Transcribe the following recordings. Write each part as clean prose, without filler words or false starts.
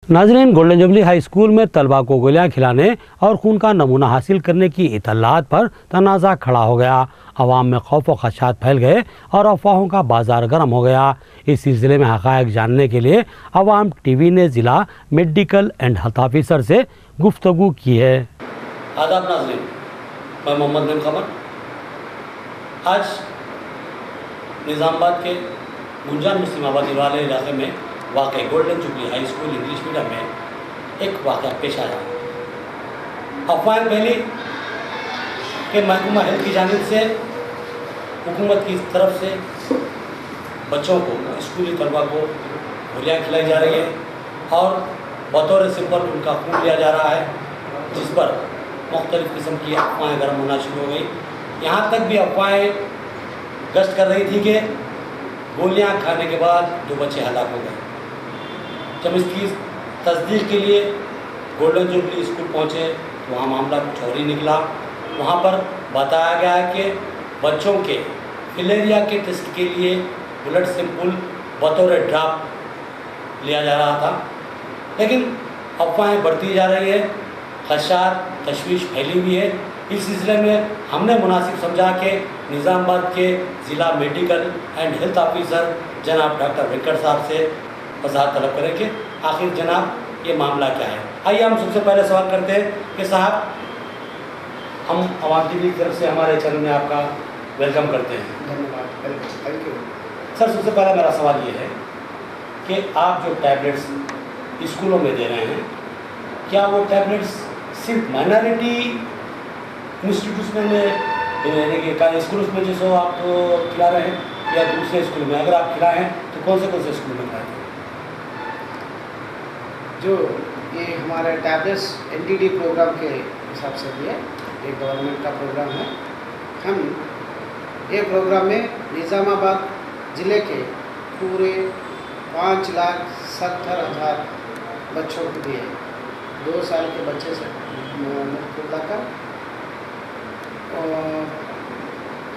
नाजरीन, golden jubilee high school में तलबा को गोलियां खिलाने और खून का नमूना हासिल करने की इतलात पर तनाज़ा खड़ा हो गया। अवाम में खौफ व खदशात फैल गए और अफवाहों का बाजार गर्म हो गया। इस सिलसिले में हक़ाइक़ जानने के लिए अवाम टीवी ने ज़िला मेडिकल एंड हेल्थ ऑफिसर से गुफ्तगू की है। आदाब नाज़रीन, मैं मोहम्मद नईम क़मर। आज निज़ामाबाद के गुंजान मुस्लिम आबादी वाले इलाके में वाक़ई golden jubilee high school English medium में एक वाक़या पेश आया। अफवाहें फैली कि महकमा हेल्थ की जानिब से हुकूमत की तरफ से बच्चों को, स्कूली तलबा को गोलियाँ खिलाई जा रही है और बतौर सिंपल उनका खून लिया जा रहा है, जिस पर मुख्तलिफ़ किस्म की अफवाहें गर्म होना शुरू हो गई। यहाँ तक भी अफवाहें गश्त कर रही थी कि गोलियाँ खाने के बाद 2 बच्चे हलाक हो गए। जब इसकी तस्दीक के लिए गोल्डन जुबली स्कूल पहुँचे तो वहाँ मामला कुछ और ही निकला। वहाँ पर बताया गया है कि बच्चों के फिलेरिया के टेस्ट के लिए ब्लड सैंपल बतौर ड्राप लिया जा रहा था, लेकिन अफवाहें बढ़ती जा रही है, खदशात तशवीश फैली हुई है। इस सिलसिले में हमने मुनासिब समझा कि निज़ामाबाद के ज़िला मेडिकल एंड हेल्थ ऑफिसर जनाब डॉक्टर वेंकट साहब से वजाहत तलब करें कि आखिर जनाब ये मामला क्या है। आइए हम सबसे पहले सवाल करते हैं कि साहब, हम अवाम टीवी की तरफ से हमारे चैनल में आपका वेलकम करते हैं। धन्यवाद, थैंक यू। सर, सबसे पहला मेरा सवाल ये है कि आप जो टैबलेट्स स्कूलों में दे रहे हैं, क्या वो टैबलेट्स सिर्फ माइनॉरिटी इंस्टीट्यूट्स में यानी कि स्कूल में जैसे आप खिला रहे हैं या दूसरे स्कूल में? अगर आप खिलाए हैं तो कौन से स्कूल में खिलाए हैं? जो ये हमारे टैबलेट्स NDD प्रोग्राम के हिसाब से भी है, ये गवर्नमेंट का प्रोग्राम है। हम ये प्रोग्राम में निज़ामाबाद ज़िले के पूरे 5,70,000 बच्चों को दिए, 2 साल के बच्चे से लेकर और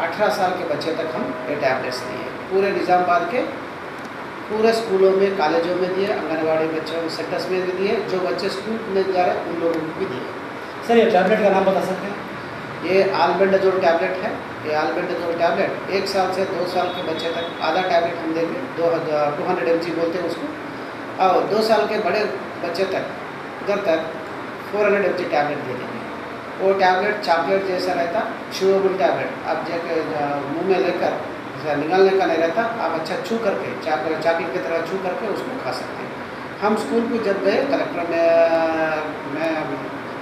18 साल के बच्चे तक हम ये टैबलेट्स दिए। पूरे निज़ामाबाद के पूरे स्कूलों में, कॉलेजों में दिए, आंगनवाड़ी बच्चों सेक्टर्स में भी दिए, जो बच्चे स्कूल में जा रहे हैं उन लोगों को भी दिए। सर, ये टैबलेट का नाम बता सकते हैं? ये आल्बेंडाजोल टैबलेट है। ये आल्बेंडाजोल टैबलेट 1 साल से 2 साल के बच्चे तक आधा टैबलेट हम देंगे, 200 mg बोलते हैं उसको, और 2 साल के बड़े बच्चे तक उधर तक 400 mg टैबलेट दे देंगे। वो टैबलेट चॉकलेट जैसा रहता, चूएबल टैबलेट, आप जाकर मुँह में लेकर निकालने का नहीं रहता, आप अच्छा छू करके चॉकलेट की तरह छू करके उसको खा सकते हैं। हम स्कूल को जब गए, कलेक्टर में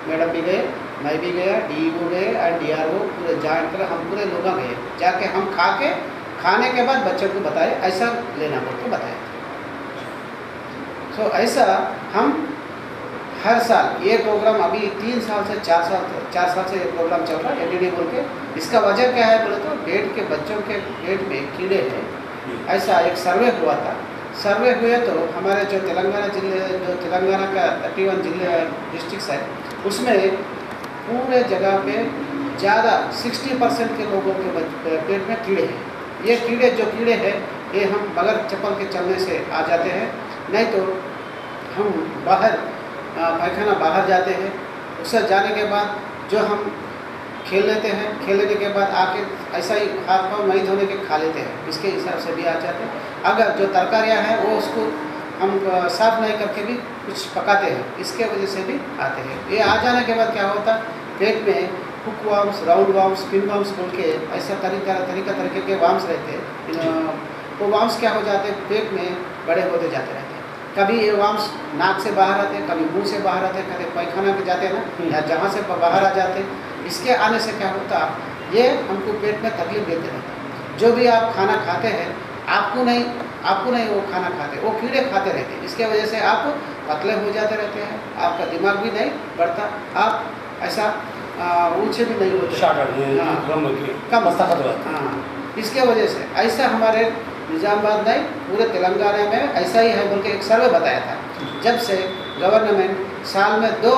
मैडम भी गए, मैं भी गया, DEO गए और DRO पूरे ज्वाइन कर हम पूरे लोग गए, जाके हम खाने के बाद बच्चों को बताए ऐसा लेना बोल के बताया। तो ऐसा हम हर साल ये प्रोग्राम अभी 3 साल से 4 साल से ये प्रोग्राम चल रहा है NDD बोल के। इसका वजह क्या है बोले तो पेट के बच्चों के पेट में कीड़े हैं, ऐसा एक सर्वे हुआ था। सर्वे हुए तो हमारे जो तेलंगाना का 31 जिले डिस्ट्रिक्ट है, उसमें पूरे जगह पे ज़्यादा 60% के लोगों के पेट में कीड़े हैं। ये कीड़े हैं ये हम बगैर चप्पल के चलने से आ जाते हैं, नहीं तो हम बाहर पैखाना बाहर जाते हैं, उससे जाने के बाद जो हम खेल लेते हैं, खेलने के बाद आके ऐसा ही हाथ पाँव नहीं धोने के खा लेते हैं, इसके हिसाब से भी आ जाते हैं। अगर जो तरकारियाँ हैं वो उसको हम साफ़ नहीं करके भी कुछ पकाते हैं, इसके वजह से भी आते हैं। ये आ जाने के बाद क्या होता, पेट में hook warms, round warms, pin warms बोल के ऐसा तरीके के वार्म्स रहते हैं। वो वार्म्स क्या हो जाते हैं, पेट में बड़े होते जाते रहते हैं। कभी ये वार्म्स नाक से बाहर आते हैं, कभी मुंह से बाहर आते हैं, कभी पैखाना के जाते हैं ना, या जहाँ से बाहर आ जाते हैं। इसके आने से क्या होता, ये हमको पेट में तकलीफ देते रहते हैं। जो भी आप खाना खाते हैं, आपको नहीं वो खाना खाते, वो कीड़े खाते रहते हैं। इसके वजह से आप पतले हो जाते रहते हैं, आपका दिमाग भी नहीं बढ़ता, आप ऐसा ऊँचे भी नहीं होते, कम मस्ताकत होता। हाँ, इसके वजह से ऐसा हमारे निज़ामाबाद नहीं पूरे तेलंगाना में ऐसा ही है बोल के एक सर्वे बताया था। जब से गवर्नमेंट साल में 2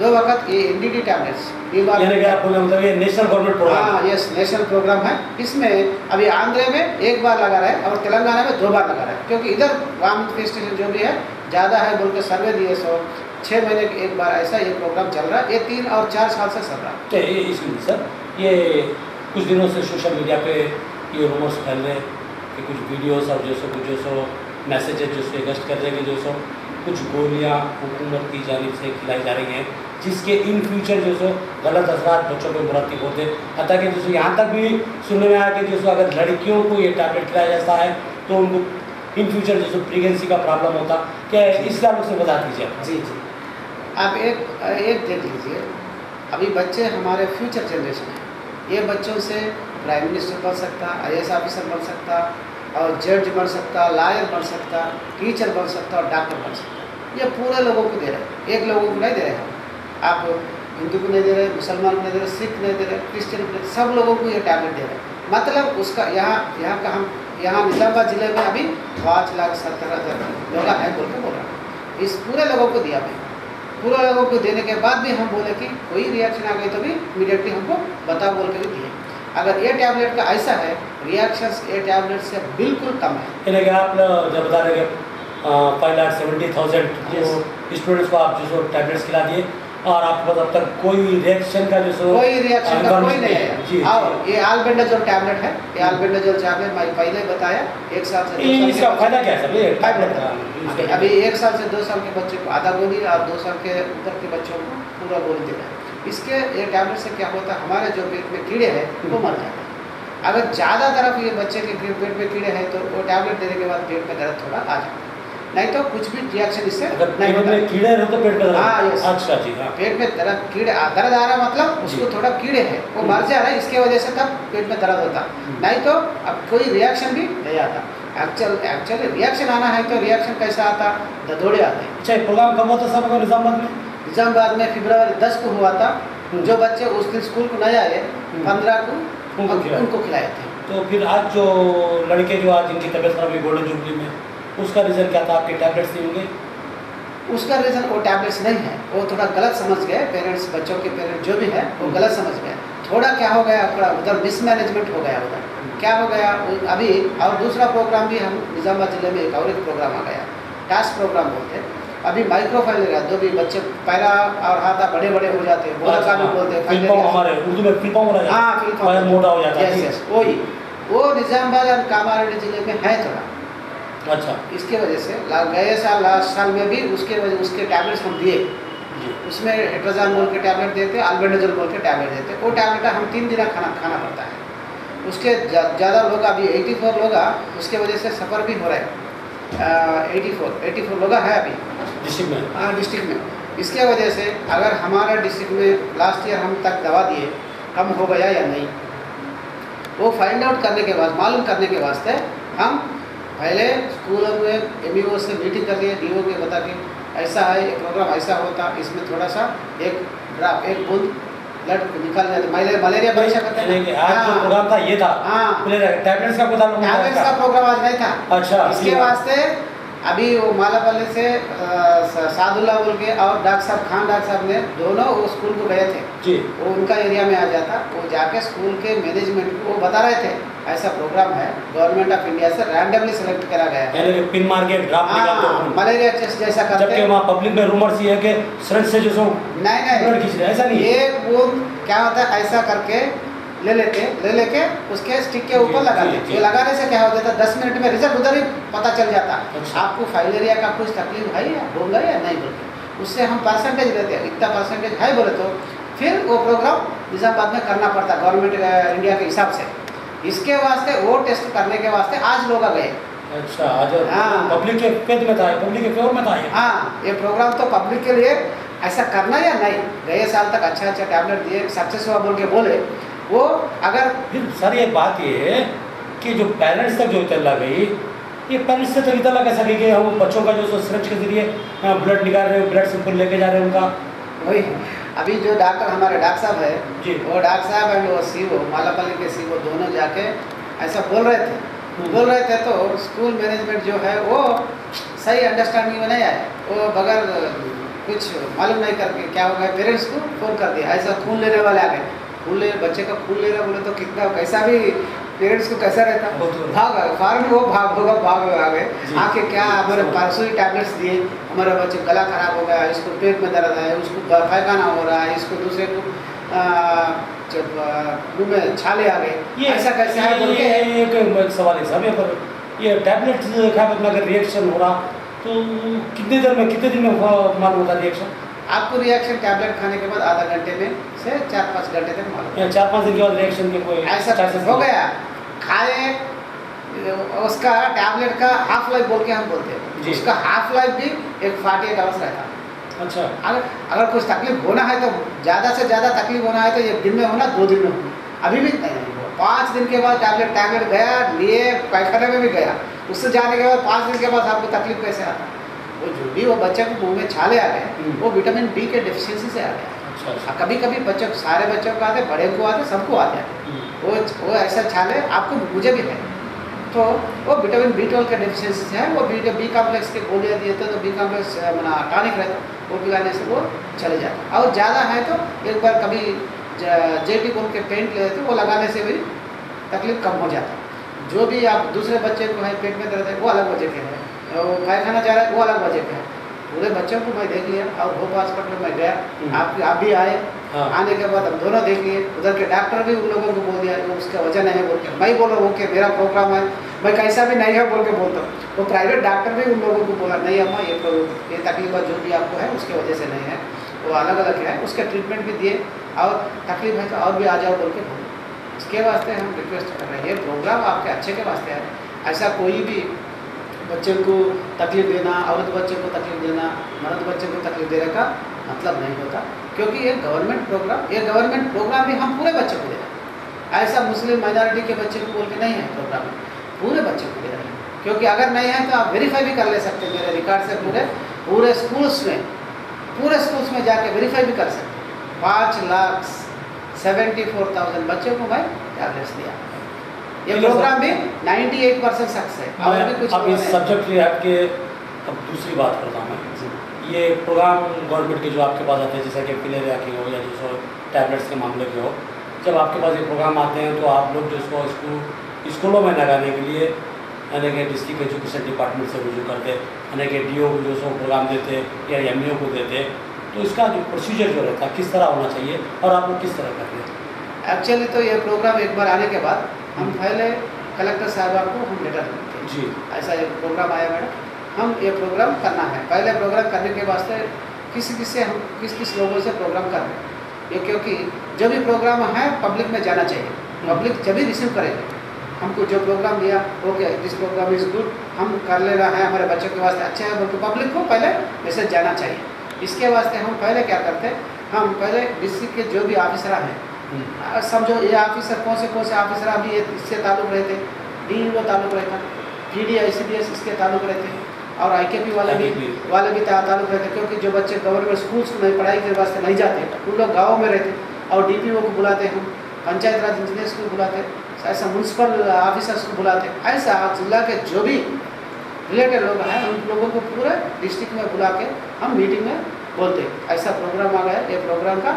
वक्त ये NDD टैबलेट्स यानी कि आपको मतलब ये नेशनल गवर्नमेंट प्रोग्राम? हाँ, ये नेशनल प्रोग्राम है। इसमें अभी आंध्र में 1 बार लगा रहा है और तेलंगाना में 2 बार लगा रहा है, क्योंकि इधर वाम फेस्टिवल जो भी है ज़्यादा है बोल के सर्वे दिए, 6 महीने के एक बार ऐसा ये प्रोग्राम चल रहा है। ये 3 और 4 साल से चल रहा है। तो इसमें सर ये कुछ दिनों से सोशल मीडिया पे ये रूमर्स फैल रहे कि कुछ वीडियोस और जो सो मैसेजेस जो सो गश्त कर रहे हैं, जो सो कुछ गोलियां हुकूमत की जानिब से खिलाई जा रही हैं, जिसके इन फ्यूचर जो सो गलत असरात बच्चों पर मुरतब होते। हत्ता कि जो सो यहाँ तक भी सुनने में आया कि जो सो अगर लड़कियों को ये टैबलेट खिलाया जाता है तो उनको इन फ्यूचर जो सो प्रेगनेंसी का प्रॉब्लम होता। क्या इस ताल्लुक से बता दीजिए। जी जी, आप एक देख लीजिए, अभी बच्चे हमारे फ्यूचर जनरेशन है। ये बच्चों से प्राइम मिनिस्टर बन सकता, IAS ऑफिसर बन सकता, और जज बन सकता, लॉयर बन सकता, टीचर बन सकता और डॉक्टर बन सकता। ये पूरे लोगों को दे रहे हैं, एक लोगों को नहीं दे रहे हैं। आप हिंदू को नहीं दे रहे, मुसलमान को नहीं दे रहे, सिख नहीं दे रहे, क्रिश्चियन को नहीं, सब लोगों को ये टैबलेट दे रहे हैं। मतलब उसका यहाँ निजामाबाद ज़िले में अभी 5,70,000 लोग हैं बोल के बोल रहा है। इस पूरे लोगों को दिया भाई, पूरे लोगों को देने के बाद भी हम बोले कि कोई रिएक्शन आ गई तो भी इमीडिएटली हमको बता बोल के भी दिए। अगर ये टैबलेट का ऐसा है, रिएक्शंस ये टैबलेट से बिल्कुल कम है। यानी कि आप जब बता रहे हैं 5,70,000 स्टूडेंट्स को आप जो टैबलेट्स खिला दिए और आपके पास अब तक कोई रिएक्शन का जो कोई रिएक्शन का कोई नहीं है। जी, और ये आल्बेंडाजोल टैबलेट है, ये आल्बेंडाजोल टैबलेट मैं पहले बताया 1 साल से 2 साल इसका फायदा क्या है सर? ये टैबलेट अभी 1 साल से 2 साल के बच्चे को आधा गोली और 2 साल के ऊपर के बच्चों को पूरा गोली देना है। इसके ये टैबलेट से क्या होता है, हमारे जो पेट में कीड़े हैं वो मर जाते हैं। अगर ज़्यादा तरफ ये बच्चे के पेट में कीड़े हैं तो वो टैबलेट देने के बाद पेट में दर्द थोड़ा आ जाता है, नहीं तो कुछ भी रिएक्शन इससे नहीं होता। कीड़े रहो तो पेट में दर्द। हाँ, यस। अच्छा जी, हाँ। पेट में दर्द दर्द आ रहा मतलब उसको थोड़ा कीड़े हैं, वो मर जा रहा है, इसके वजह से तब पेट में दर्द होता, नहीं तो अब कोई रिएक्शन भी नहीं आता। एक्चुअली रिएक्शन आना है तो रिएक्शन कैसा आता, ददोड़े आते हैं। अच्छा, प्रोग्राम कब होता सब निजामाबाद में? निजामाबाद में फरवरी 10 को हुआ था। जो बच्चे उस दिन स्कूल को नहीं आए 15 को उनको खिलाए थे। तो फिर आज जो लड़के जो आज जिनकी तबीयत खराब हुई गोल्डन जुबली में, उसका रीज़न क्या था? आपके टैबलेट्स नहीं होंगे? उसका रीज़न वो टैबलेट्स नहीं है, वो थोड़ा गलत समझ गए पेरेंट्स, बच्चों के पेरेंट्स जो भी है वो गलत समझ गए। थोड़ा क्या हो गया, थोड़ा उधर मिसमैनेजमेंट हो गया। उधर क्या हो गया अभी, और दूसरा प्रोग्राम भी हम निजामाबाद जिले में एक प्रोग्राम आ गया, टास्क प्रोग्राम बोलते हैं। अभी माइक्रोफाइलेरिया, जो भी बच्चे पैरा और हाथा बड़े बड़े हो जाते हैं, बोला कानून बोलते हैं, हमारे उर्दू में फिल्पा बोला जाता है। हाँ, फिल्पा मोटा हो जाता है। वही वो निजामाबाद और कामारेड्डी जिले में है थोड़ा। अच्छा, इसके वजह से गए साल लास्ट साल में भी उसके टैबलेट्स हम दिए। उसमें हेट्रोजान बोल के टैबलेट देते, आल्बेंडाजोल बोल के टैबलेट देते। वो टैबलेट हम 3 दिन खाना पड़ता है। उसके ज़्यादा लोग अभी 84 लोग उसके वजह से सफ़र भी हो रहे हैं। 84 लोग है अभी डिस्ट्रिक्ट में। हाँ, डिस्ट्रिक्ट में। इसके वजह से अगर हमारा डिस्ट्रिक्ट में लास्ट ईयर हम तक दवा दिए कम हो गया या नहीं, वो फाइंड आउट करने के बाद, मालूम करने के वास्ते हम पहले स्कूलों में MEO से मीटिंग कर लिए, DO के बता के ऐसा है, ये प्रोग्राम ऐसा होता, इसमें थोड़ा सा एक बूंद ब्लड निकाल जाते, मलेरिया परीक्षा करते हैं। आज जो प्रोग्राम था ये था। हाँ, टैबलेट्स का टैबलेट्स का प्रोग्राम आज नहीं था। अच्छा, इसके वास्ते अभी वो मालापल्ली से सादुल्ला बोल के और खान डॉक्टर साहब ने दोनों वो स्कूल को गए थे जी। वो उनका एरिया में आ जाता, वो जाके स्कूल के मैनेजमेंट को वो बता रहे थे ऐसा प्रोग्राम है, गवर्नमेंट ऑफ इंडिया से रैंडमली सेलेक्ट करा गया है। यानी कि पिन मार के ड्रॉप निकालते हैं, मलेरिया टेस्ट जैसा करते हैं। जबकि वहाँ पब्लिक में रूमर्स ये है कि सिरिंज से जो नहीं ब्लड खींच रहे हैं, ऐसा नहीं है। ये बूंद क्या होता है, ऐसा करके ले लेके उसके स्टिक के ऊपर लगा देते। ये लगाने से क्या होता था, 10 मिनट में रिजल्ट उधर ही पता चल जाता। अच्छा। आपको फाइलेरिया का कुछ तकलीफ है या होगा या नहीं बोलते, उससे हम परसेंटेज लेते हैं, इतना परसेंटेज है बोले तो फिर वो प्रोग्राम निजामाबाद में करना पड़ता गवर्नमेंट इंडिया के हिसाब से। इसके वास्ते वो टेस्ट करने के वास्ते आज लोग आ गए। अच्छा, आज हाँ। पब्लिक के फेवर में था, पब्लिक के फेवर में था ये। हाँ, ये प्रोग्राम तो पब्लिक के लिए ऐसा करना या नहीं, गए साल तक अच्छा टैबलेट दिए, सक्सेस हुआ बोल के बोले वो। अगर फिर सर ये बात ये है कि जो पेरेंट्स तक जो इतला गई, ये पेरेंट्स से तो इतला कैसा गई कि हम बच्चों का जो सिरिंज के जरिए ब्लड निकाल रहे हैं, ब्लड सैंपल लेके जा रहे हैं उनका। वही अभी जो डॉक्टर हमारे डॉक्टर साहब है जी, वो डॉक्टर साहब एंड वो CO मालापल्ली के CO दोनों जाके ऐसा बोल रहे थे तो स्कूल मैनेजमेंट जो है वो सही अंडरस्टैंडिंग में नहीं आया। वो बगैर कुछ मालूम नहीं करके क्या हो गया, पेरेंट्स को फोन कर दिया, ऐसा खून लेने वाले आ गए, बच्चे का खून ले रहा बोले तो कितना कैसा भी पेरेंट्स को कैसा रहता वो तो- भाग आ गए फॉरन वो भाग होगा भाग आ गए जी। आके क्या हमारे समझ। परसों ही टैबलेट्स दिए हमारा बच्चे गला खराब हो गया इसको पेट में दर्द है उसको पैखाना हो रहा है इसको दूसरे को जब मुंह में छाले आ गए ऐसा कैसे है बोल के एक सवाल है साहब, यहाँ पर ये टैबलेट्स खाने में अगर रिएक्शन हो रहा तो कितने देर में, कितने दिन में मालूम होता रिएक्शन? आपको रिएक्शन टैबलेट खाने के बाद आधा घंटे में से 4-5 घंटे तक मालूम या 4-5 दिन के बाद रिएक्शन के कोई ऐसा chances हो नहीं? गया खाए उसका टैबलेट का हाफ लाइफ बोल के हम बोलते हैं जी। उसका हाफ लाइफ भी एक 48 आवर्स रहता है। अच्छा, अगर कुछ तकलीफ होना है तो ज़्यादा से ज़्यादा तकलीफ होना है तो एक दिन में होना 2 दिन में होना अभी भी नहीं हुआ 5 दिन के बाद टैबलेट गया लिए पैखाने में भी गया उससे जाने के बाद 5 दिन के बाद आपको तकलीफ कैसे आता है वो जो भी वो बच्चे को मुंह में छाले आ गए वो विटामिन डी के डिफिशियंसी से आ गया अच्छा, अच्छा। कभी कभी बच्चों सारे बच्चों को आते बड़े को आते सबको आते हैं वो ऐसा छाले आपको मुझे भी है तो वो विटामिन B12 का डेफिशिएंसी से है वो बी कॉम्प्लेक्स के गोलियाँ दिए थे तो बी कॉम्प्लेक्स टॉनिक रहता वो पिलाने से वो चले जाता और ज़्यादा है तो एक बार कभी जेटी बोल के पेंट ले लेते वो लगाने से भी तकलीफ कम हो जाता जो भी आप दूसरे बच्चे को है पेट में दर्द है वो अलग वजह के है वो पैखाना जा रहा है वो अलग वजह के है पूरे बच्चों को मैं देख लिया और भोपाल हॉस्पिटल में गया आप भी आए हाँ। आने के बाद हम दोनों देख लिए उधर के डॉक्टर भी उन लोगों को बोल दिया वो उसका वजह नहीं है बोल के मैं बोल रहा हूँ कि मेरा प्रोग्राम है मैं कैसा भी नहीं है बोल के बोलता हूँ वो प्राइवेट डॉक्टर भी उन लोगों को बोला नहीं अम्मा ये तकलीफ जो भी आपको है उसके वजह से नहीं है वो अलग अलग है उसका ट्रीटमेंट भी दिए और तकलीफ है तो और भी आ जाओ बोल के बोले इसके वास्ते हम रिक्वेस्ट कर रहे हैं ये प्रोग्राम आपके अच्छे के वास्ते है ऐसा कोई भी बच्चे को तकलीफ देना औरत बच्चे को तकलीफ देना मर्द बच्चे को तकलीफ देने का मतलब नहीं होता क्योंकि ये गवर्नमेंट प्रोग्राम भी हम पूरे बच्चे को दे रहे हैं ऐसा मुस्लिम माइनॉरिटी के बच्चे को बोल के नहीं है प्रोग्राम पूरे बच्चे को दे रहे हैं क्योंकि अगर नहीं है तो आप वेरीफाई भी कर ले सकते हैं मेरे रिकॉर्ड से पूरे स्कूल्स में जाके वेरीफाई भी कर सकते हैं 5,74,000 बच्चों को मैं टैबलेट्स दिया ये प्रोग्राम भी 98% सक्सेस है और भी कुछ अब इस सब्जेक्ट से हट के अब दूसरी बात करता हूँ मैं ये प्रोग्राम गवर्नमेंट के जो आपके पास आते हैं जैसा कि फिलेरिया के हो या जो टैबलेट्स के मामले के हो जब आपके पास ये प्रोग्राम आते हैं तो आप लोग जो स्कूलों में लगाने के लिए यानी कि डिस्ट्रिक्ट एजुकेशन डिपार्टमेंट से रुजू करते यानी कि DO को जो सो प्रोग्राम देते या MO को देते तो इसका जो प्रोसीजर जो रहता है किस तरह होना चाहिए और आप लोग किस तरह करते हैं? एक्चुअली तो ये प्रोग्राम एक बार आने के बाद हम पहले कलेक्टर साहब को हम लेटर देते हैं जी ऐसा एक प्रोग्राम आया मैडम हम ये प्रोग्राम करना है पहले प्रोग्राम करने के वास्ते हम किस लोगों से प्रोग्राम कर रहे हैं ये क्योंकि जो भी प्रोग्राम है पब्लिक में जाना चाहिए पब्लिक जब भी रिसीव करेंगे हमको जो प्रोग्राम दिया okay this program is good हम कर ले रहा है हमारे बच्चों के वास्ते अच्छा है बल्कि पब्लिक को पहले मैसेज जाना चाहिए इसके वास्ते हम पहले क्या करते हैं हम पहले डिस्ट्रिक्ट के जो भी ऑफिसर हैं समझो ये ऑफिसर कौन से ऑफिसर अभी ये इससे ताल्लुक़ रहते DO ताल्लुक़ रहता PD ICDS इसके ताल्लुक़ रहते और IKP वाले भी ताल्लुक़ रहते क्योंकि जो बच्चे गवर्नमेंट स्कूल्स में पढ़ाई के वास्ते नहीं जाते उन लोग गाँव में रहते और DPO को बुलाते हम पंचायत राज इंजीनियर्स को बुलाते ऐसा म्यूनसिपल ऑफिसर्स को बुलाते ऐसा जिला के जो भी रिलेटेड लोग हैं उन लोगों को पूरे डिस्ट्रिक्ट में बुला के हम मीटिंग में बोलते ऐसा प्रोग्राम आ गया ये प्रोग्राम का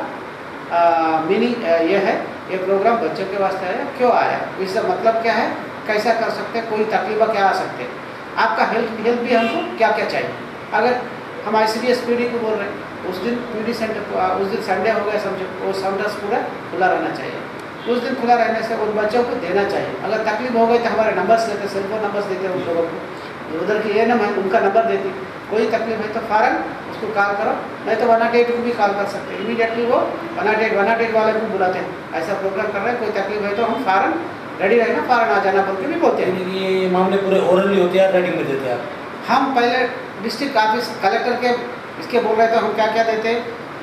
मीनिंग ये है ये प्रोग्राम बच्चों के वास्ते है क्यों आया इसका मतलब क्या है कैसा कर सकते हैं कोई तकलीफ क्या आ सकते हैं आपका हेल्थ भी हमको क्या क्या चाहिए अगर हम ICDS PD को बोल रहे हैं उस दिन PD सेंटर उस दिन संडे हो गया समझो वो सेंटर्स पूरा खुला रहना चाहिए उस दिन खुला रहने से उन बच्चों को देना चाहिए अगर तकलीफ हो गई तो हमारे नंबर्स लेते सेल फोन नंबर्स देते उन लोगों को उधर की ANM है उनका नंबर देती कोई तकलीफ है तो फ़ौरन उसको कॉल करो नहीं तो 108 को भी कॉल कर सकते हैं इमीडिएटली वो 108 वाले को बुलाते हैं ऐसा प्रोग्राम कर रहे हैं कोई तकलीफ है तो हम फ़ौरन रेडी रहना फ़ौरन आ जाना बोल के भी बोलते हैं ये मामले पूरे ओरली होते हैं राइटिंग में देते हैं आप हम पहले डिस्ट्रिक्ट ऑफिस कलेक्टर के इसके बोल रहे थे हम क्या क्या देते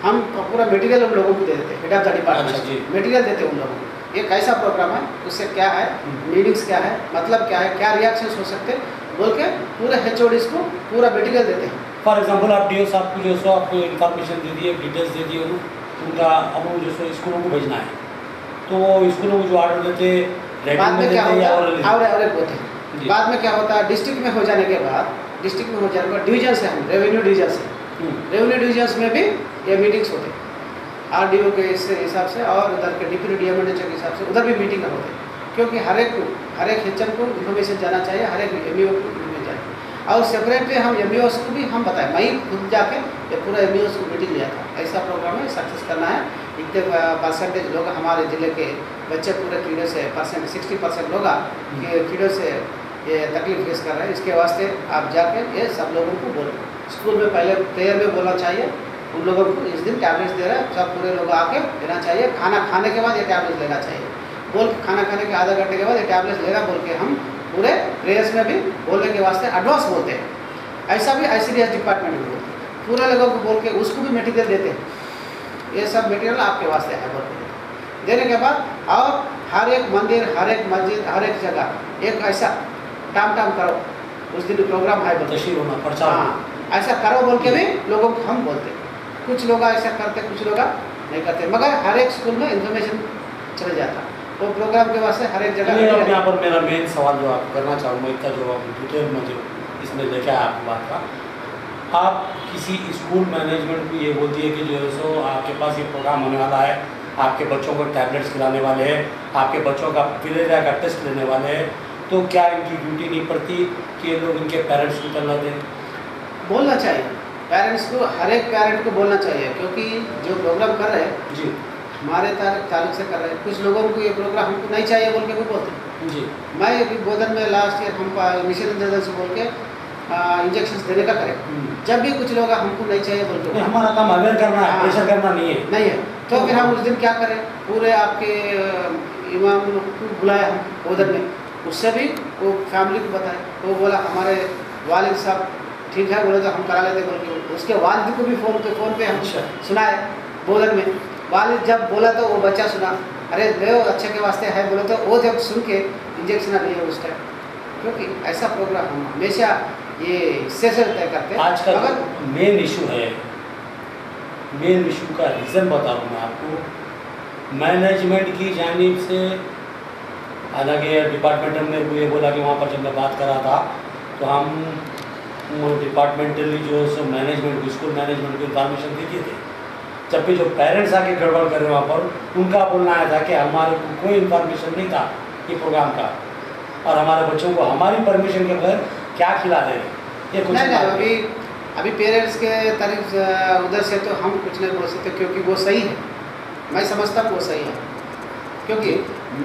हम पूरा मटेरियल उन लोगों को दे देते हेड ऑफ द अच्छा जी। डिपार्टमेंट मटेरियल देते उन लोगों को ये कैसा प्रोग्राम है उससे क्या है मीनिंग्स क्या है मतलब क्या है क्या रिएक्शंस हो सकते बोल के पूरे HODs को पूरा मटेरियल देते हैं फॉर एग्जांपल आप DO साहब को जो सो आपको इन्फॉर्मेशन दे दी डिटेल्स दे दी उनका अब जो सो स्कूलों को भेजना है तो वो स्कूलों को जो ऑर्डर देते बाद में क्या होता है और एक होते जी। हैं बाद में क्या होता है डिस्ट्रिक्ट में हो जाने के बाद डिवीजन से हम रेवेन्यू डिवीजन से रेवेन्यू डिवीजन्स में भी ये मीटिंग्स होते हैं RDO के हिसाब से और उधर के डिप्टी DMO के हिसाब से उधर भी मीटिंग होते हैं क्योंकि हर एक HM को इन्फॉर्मेशन जाना चाहिए, हर एक MEO को इन्फॉर्मेशन चाहिए। और सेपरेटली हम MEOs को भी हम बताएं, मैं ही खुद जाके ये पूरा MEOs को मीटिंग लिया था। ऐसा प्रोग्राम है, सक्सेस करना है। इतने परसेंटेज लोग हमारे ज़िले के बच्चे पूरे कीड़े से 60% लोग के कीड़े से ये तकलीफ फेस कर रहे हैं। इसके वास्ते आप जाके ये सब लोगों को बोलो। स्कूल में पहले प्रेयर में बोलना चाहिए उन लोगों को, इस दिन टैबलेट्स दे रहे हैं, सब पूरे लोग आके लेना चाहिए। खाना खाने के बाद ये टैबलेट्स लेना चाहिए बोल के, खाना खाने के आधा घंटे के बाद ये टैबलेट्स लेना बोल के हम पूरे प्रेयर्स में भी बोलने के वास्ते एडवांस बोलते हैं। ऐसा भी ICDS डिपार्टमेंट में बोलते हैं, पूरे लोगों को बोल के उसको भी मटेरियल देते हैं, ये सब मटेरियल आपके वास्ते है बोल के देने के बाद, और हर एक मंदिर, हर एक मस्जिद, हर एक जगह एक ऐसा टाम करो, उस दिन प्रोग्राम है बोलते, हाँ ऐसा करो बोल के भी लोगों को हम बोलते। कुछ लोग ऐसा करते, कुछ लोग नहीं करते, मगर हर एक स्कूल में इन्फॉर्मेशन चल जाता वो प्रोग्राम के वास्ते हर एक जगह। यहाँ पर मेरा मेन सवाल जो आप करना चाहूँगा, इतना जो आप डिटेल में जो इसमें लेके आया आपकी बात का, आप किसी स्कूल मैनेजमेंट को ये बोलती है कि जो है सो आपके पास ये प्रोग्राम होने वाला है, आपके बच्चों को टैबलेट्स खिलाने वाले हैं, आपके बच्चों का फिलेरिया का टेस्ट लेने वाले हैं, तो क्या इनकी ड्यूटी नहीं पड़ती कि ये लोग इनके पेरेंट्स को करना दें? बोलना चाहिए पेरेंट्स को, हर एक पेरेंट को बोलना चाहिए, क्योंकि जो प्रोग्राम कर रहे हैं जी हमारे ताल्लुक से कर रहे हैं। कुछ लोगों को ये प्रोग्राम हमको नहीं चाहिए बोल के भी बोलते हैं। जी मैं अभी बोधन में लास्ट ईयर हम मिशन इंद्रधनुष से बोल के इंजेक्शन देने का करें, जब भी कुछ लोग हमको नहीं चाहिए बोल के, हमारा काम अवेयर करना है, प्रेशर करना नहीं है। तो फिर हम उस दिन क्या करें, पूरे आपके इमाम लोग को बुलाया हम बोधन में, उससे भी वो फैमिली को बताए, वो बोला हमारे वालिद साहब ठीक है बोले तो हम करा लेते बोल के, उसके वालिद को भी फ़ोन पे हम सुनाए बोधन में। वालिद जब बोला तो वो बच्चा सुना, अरे ले अच्छे के वास्ते है बोले, तो वो जब सुन के इंजेक्शन लिए उस टाइम, क्योंकि ऐसा प्रोग्राम हम हमेशा ये हिस्से से तय करते हैं। आज का मेन इशू है, मेन इशू का रीज़न बताऊँ मैं आपको, मैनेजमेंट की जानिब से, हालांकि डिपार्टमेंटल ने ये बोला कि वहाँ पर जब मैं बात कर रहा था तो हम डिपार्टमेंटली जो है सो मैनेजमेंट को, स्कूल मैनेजमेंट को इन्फॉर्मेशन देते थे। जब भी जो पेरेंट्स आके गड़बड़ कर रहे वहाँ पर, उनका बोलना आया था कि हमारे को कोई इन्फॉर्मेशन नहीं था ये प्रोग्राम का, और हमारे बच्चों को हमारी परमिशन के बगैर क्या खिला दे रहे ये कुछ नहीं। अभी पेरेंट्स के तरफ उधर से तो हम कुछ नहीं बोल सकते, क्योंकि वो सही है, मैं समझता हूँ वो सही है, क्योंकि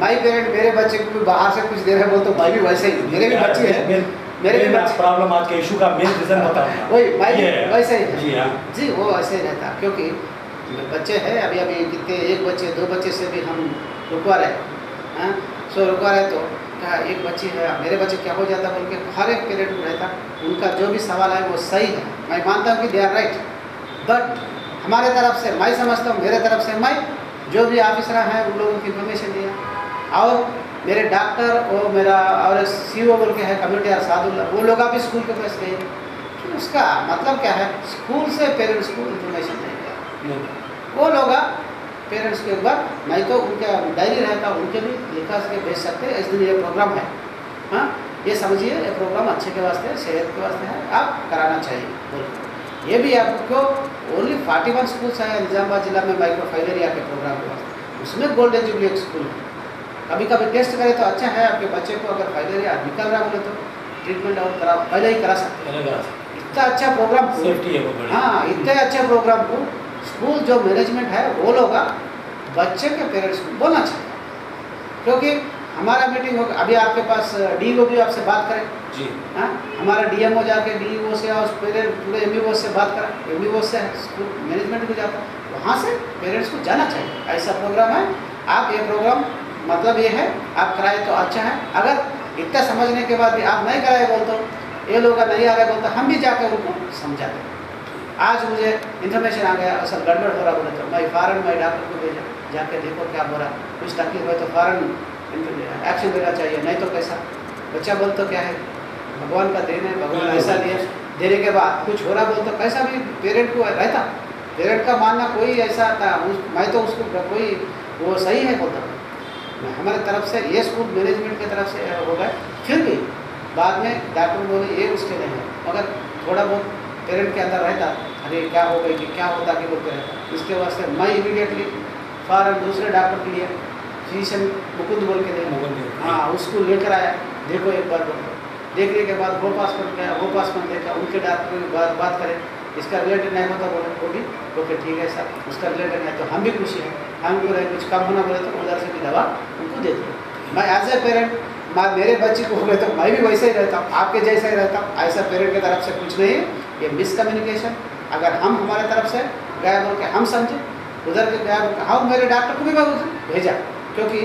माई पेरेंट मेरे बच्चे को भी बाहर से कुछ दे रहे बोल तो मैं भी वैसे ही, मेरे भी बच्चे हैं, मेरे भी बच्चे। प्रॉब्लम आज के इशू का मेन रीज़न बताऊँ वही मैं वैसे ही, जी हाँ जी वो ऐसे ही रहता, क्योंकि बच्चे हैं अभी कितने, एक बच्चे 2 बच्चे से भी हम रुकवा रहे हैं, सो रुकवा रहे तो क्या एक बच्चे है, मेरे बच्चे क्या हो जाता बोल के हर एक पेरेंट को रहता, उनका जो भी सवाल है वो सही है, मैं मानता हूँ कि दे आर राइट, बट हमारे तरफ से मैं समझता हूँ, मेरे तरफ से मैं जो भी ऑफिसर हैं उन लोगों की इन्फॉर्मेशन दिया, और मेरे डॉक्टर और मेरा और CO बोल के है कम्युनिटी और सादुल्ला, वो लोग भी स्कूल के पास गए, तो उसका मतलब क्या है, स्कूल से पेरेंट्स को इन्फॉर्मेशन नहीं गया, वो लोग पेरेंट्स के एक बार नहीं तो उनका डायरी रहता, उनके भी लिखा के भेज सकते हैं, इस दिन ये प्रोग्राम है, हाँ ये समझिए ये प्रोग्राम अच्छे के वास्ते, सेहत के वास्ते है, आप कराना चाहिए बोल। ये भी आपको ओनली 41 स्कूल्स हैं निज़ामाबाद जिला में माइक्रोफाइलेरिया के प्रोग्राम के वास्ते, उसमें गोल्डन जुबली एक स्कूल है, कभी कभी टेस्ट करें तो अच्छा है, आपके बच्चे को अगर फाइलेरिया निकल रहा बोले तो ट्रीटमेंट और करा पहले ही करा सकते हैं। इतना अच्छा प्रोग्राम, सेफ्टी है वो बड़ी, हाँ इतने अच्छे प्रोग्राम को स्कूल जो मैनेजमेंट है वो लोग बच्चे के पेरेंट्स को बोलना चाहिए, क्योंकि हमारा मीटिंग होगा, अभी आपके पास DO भी आपसे बात करें जी, हाँ हमारा DMO जाके DO से और पूरे MEO से बात करें, MEO से स्कूल मैनेजमेंट को जाता, वहाँ से पेरेंट्स को जाना चाहिए, ऐसा प्रोग्राम है। आप ये प्रोग्राम मतलब ये है आप कराए तो अच्छा है, अगर इतना समझने के बाद भी आप नहीं कराए बोल तो ये लोग नहीं आ रहे बोल तो हम भी जाकर उनको समझाते। आज मुझे इन्फॉर्मेशन आ गया असल गड़बड़ हो रहा बोले तो मैं फ़ौरन मैं डॉक्टर को भेजा, जाके देखो क्या हो रहा, कुछ तकलीफ है तो फ़ौरन एक्शन लेना चाहिए, नहीं तो कैसा बच्चा बोल तो क्या है, भगवान का देन है, भगवान ऐसा दिया, देने के बाद कुछ हो रहा बोल तो कैसा भी पेरेंट को रहता, पेरेंट का मानना कोई ऐसा था, मैं तो उसको कोई वो सही है बोलता, हमारे तरफ से ये स्कूल मैनेजमेंट की तरफ से हो गए, फिर भी बाद में डॉक्टर बोले ये उसके नहीं है, मगर थोड़ा बहुत पेरेंट के अंदर रहता, अरे क्या हो गई कि क्या होता कि बोलते रहता, इसके वास्ते मैं इमीडिएटली फ़ौरन दूसरे डॉक्टर के लिए फिजिशियन मुकुंद बोल के नहीं, हाँ उसको लेकर आया, देखो एक बार बोलो, देखने के बाद वो पास बन गया, वो पास बन देखा, उनके डॉक्टर की बात करें, इसका रिलेटेड नहीं होता बोले वो भी ओके ठीक है सर, उसका रिलेटेड नहीं तो हम भी खुशी हैं, हम भी रहे कुछ कम होना बोले तो उधर से भी दवा उनको देते हैं। मैं एज ए पेरेंट मेरे बच्चे को हो गए तो मैं भी वैसे ही रहता हूँ, आपके जैसा ही रहता हूँ, ऐसा पेरेंट की तरफ से कुछ नहीं है, ये मिसकम्युनिकेशन। अगर हम हमारे तरफ से गया बोल के हम समझे, उधर के गया बोल के हाँ मेरे डॉक्टर को भी भेजा, क्योंकि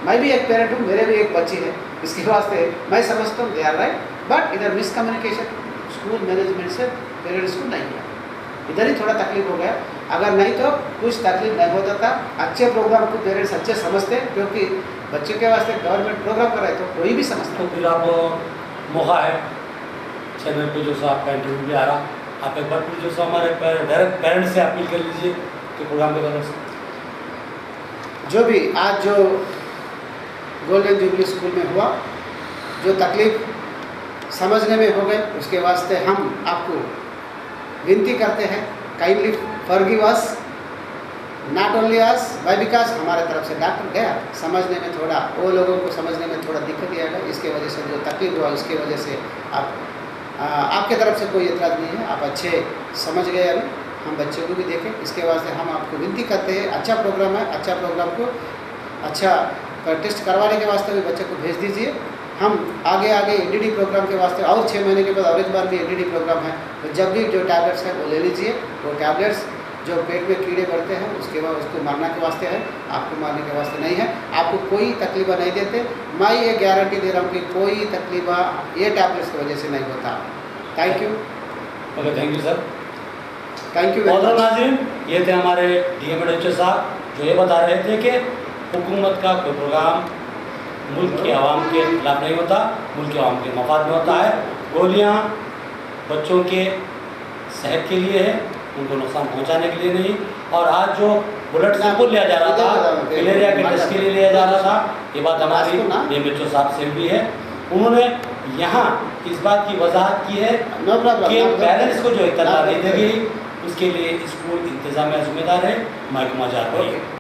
मैं भी एक पेरेंट हूँ, मेरे भी एक बच्ची है, इसके वास्ते मैं समझता हूँ दे आर राइट, बट इधर मिसकम्युनिकेशन स्कूल मैनेजमेंट से पेरेंट्स को नहीं किया, इधर ही थोड़ा तकलीफ हो गया। अगर नहीं तो कुछ तकलीफ नहीं होता था, अच्छे प्रोग्राम को पेरेंट्स अच्छे समझते, क्योंकि बच्चे के वास्ते गवर्नमेंट प्रोग्राम कर रहे तो कोई भी समझता। तो फिर आप मौका है चैनल पे जो सो आपका इंटरव्यू भी आ रहा, आप एक बार फिर जो सो हमारे डायरेक्ट पेरेंट्स से अपील कर लीजिए कि प्रोग्राम के तरफ से जो भी आज जो गोल्डन जुबली स्कूल में हुआ, जो तकलीफ समझने में हो गए, उसके वास्ते हम आपको विनती करते हैं, kindly forgive us, not only us by because हमारे तरफ से डॉक्टर गया, समझने में थोड़ा वो लोगों को समझने में थोड़ा दिक्कत आएगा, इसके वजह से जो तकलीफ हुआ उसके वजह से आपके तरफ से कोई एतराज़ नहीं है, आप अच्छे समझ गए। अभी हम बच्चों को भी देखें, इसके वास्ते हम आपको विनती करते हैं, अच्छा प्रोग्राम है, अच्छा प्रोग्राम को अच्छा टेस्ट करवाने के वास्ते भी बच्चे को भेज दीजिए। हम आगे एडीडी प्रोग्राम के वास्ते और 6 महीने के बाद और एक बार भी एडीडी प्रोग्राम है, तो जब भी जो टैबलेट्स हैं वो ले लीजिए। वो टैबलेट्स जो पेट में कीड़े बढ़ते हैं उसके बाद उसको मारने के वास्ते है, आपको मारने के वास्ते नहीं है, आपको कोई तकलीफ नहीं देते। मैं ये गारंटी दे रहा हूँ कि कोई तकलीफ ये टैबलेट्स की वजह से नहीं होता। Thank you. Okay, thank you sir, thank you. मोहतरम नाज़रीन, ये थे हमारे डीएमएडएचओ साहब जो ये बता रहे थे कि हुकूमत का कोई प्रोग्राम मुल्क की आवाम के खिलाफ नहीं होता, मुल्क की आवाम के मफाद में होता है। गोलियाँ बच्चों के सेहत के लिए है, उनको नुकसान पहुंचाने के लिए नहीं। और आज जो बुलेट सैंपल लिया जा रहा था, मलेरिया के टेस्ट के लिए लिया जा रहा था, ये बात हमारी डीएमएचओ साहब से भी है। उन्होंने यहाँ इस बात की वजाहत की है कि पेरेंट्स को जो इत्तला नहीं देगी उसके लिए स्कूल इंतजामिया जिम्मेदार है। महकमा जारी।